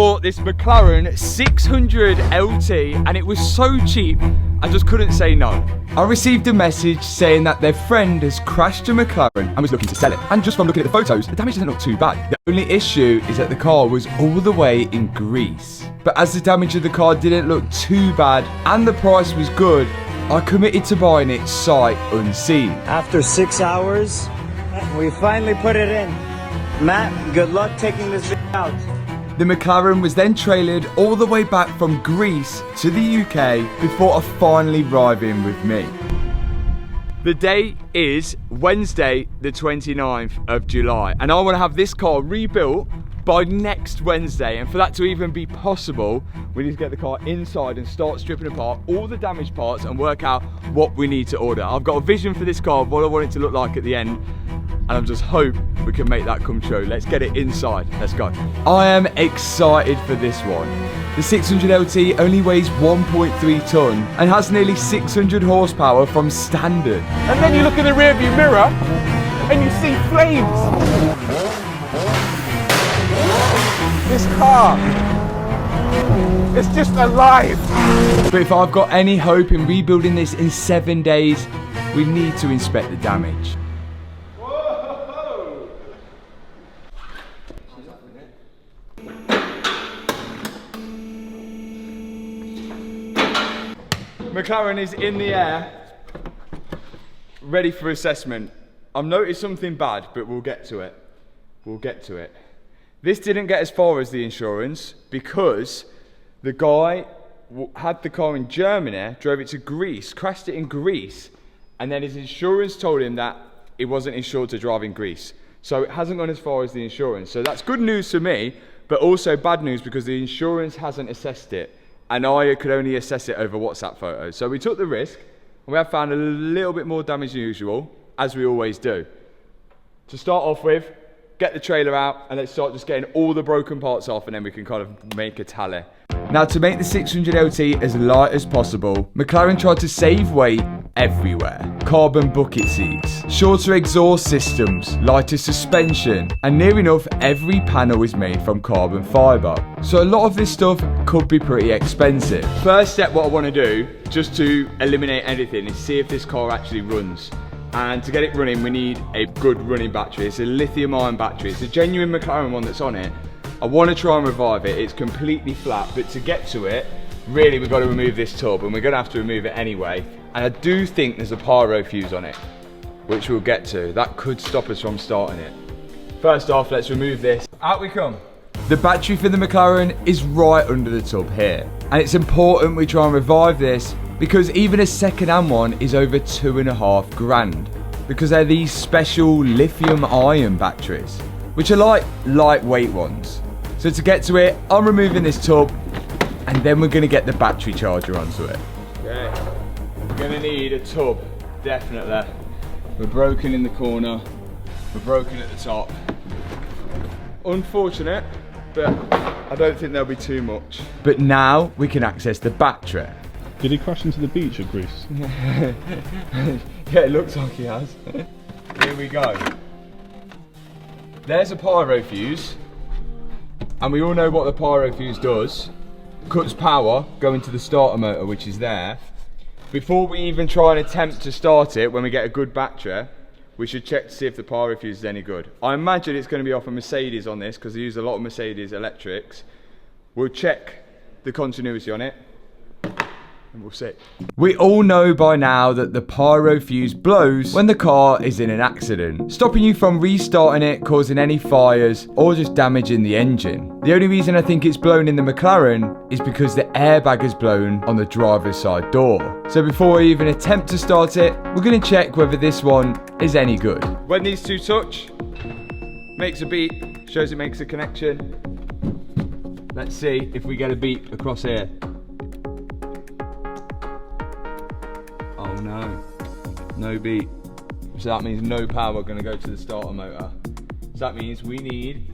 Bought this McLaren 600Lt and it was so cheap I just couldn't say no. I received a message saying that their friend has crashed a McLaren and was looking to sell it. And just from looking at the photos, the damage doesn't look too bad. The only issue is that the car was all the way in Greece. But as the damage of the car didn't look too bad and the price was good, I committed to buying it sight unseen. After 6 hours, we finally put it in. Matt, good luck taking this out. The McLaren was then trailered all the way back from Greece to the UK before finally arriving with me. The day is Wednesday the 29th of July and I want to have this car rebuilt by next Wednesday, and for that to even be possible we need to get the car inside and start stripping apart all the damaged parts and work out what we need to order. I've got a vision for this car of what I want it to look like at the end, and I just hope we can make that come true. Let's get it inside, let's go. I am excited for this one. The 600LT only weighs 1.3 tonne and has nearly 600 horsepower from standard. And then you look in the rearview mirror and you see flames. This car is just alive. But if I've got any hope in rebuilding this in 7 days, we need to inspect the damage. McLaren is in the air, ready for assessment. I've noticed something bad, but we'll get to it. We'll get to it. This didn't get as far as the insurance because the guy had the car in Germany, drove it to Greece, crashed it in Greece, and then his insurance told him that it wasn't insured to drive in Greece. So it hasn't gone as far as the insurance. So that's good news for me, but also bad news because the insurance hasn't assessed it. And I could only assess it over WhatsApp photos. So we took the risk, and we have found a little bit more damage than usual, as we always do. To start off with, get the trailer out, and let's start just getting all the broken parts off, and then we can kind of make a tally. Now, to make the 600LT as light as possible, McLaren tried to save weight everywhere. Carbon bucket seats, shorter exhaust systems, lighter suspension, and near enough every panel is made from carbon fibre. So a lot of this stuff could be pretty expensive. First step, what I want to do, just to eliminate anything, is see if this car actually runs. And to get it running, we need a good running battery. It's a lithium-ion battery. It's a genuine McLaren one that's on it. I want to try and revive it. It's completely flat, but to get to it, really we've got to remove this tub, and we're going to have to remove it anyway. And I do think there's a pyro fuse on it, which we'll get to. That could stop us from starting it. First off, let's remove this. Out we come. The battery for the McLaren is right under the tub here. And it's important we try and revive this because even a second-hand one is over $2.5 grand. Because they're these special lithium-ion batteries, which are like lightweight ones. So to get to it, I'm removing this tub, and then we're going to get the battery charger onto it. Okay, we're going to need a tub, definitely. We're broken in the corner, we're broken at the top. Unfortunate, but I don't think there'll be too much. But now we can access the battery. Did he crash into the beach at Greece? Yeah, it looks like he has. Here we go. There's a pyro fuse, and we all know what the pyro fuse does. Cuts power going to the starter motor, which is there. Before we even try and attempt to start it, when we get a good battery, we should check to see if the pyro fuse is any good. I imagine it's going to be off a Mercedes on this, because they use a lot of Mercedes electrics. We'll check the continuity on it, and we'll see. We all know by now that the pyro fuse blows when the car is in an accident, stopping you from restarting it, causing any fires, or just damaging the engine. The only reason I think it's blown in the McLaren is because the airbag is blown on the driver's side door. So before we even attempt to start it, we're going to check whether this one is any good. When these two touch, makes a beep, shows it makes a connection. Let's see if we get a beep across here. Oh no, no beep. So that means no power going to go to the starter motor. So that means we need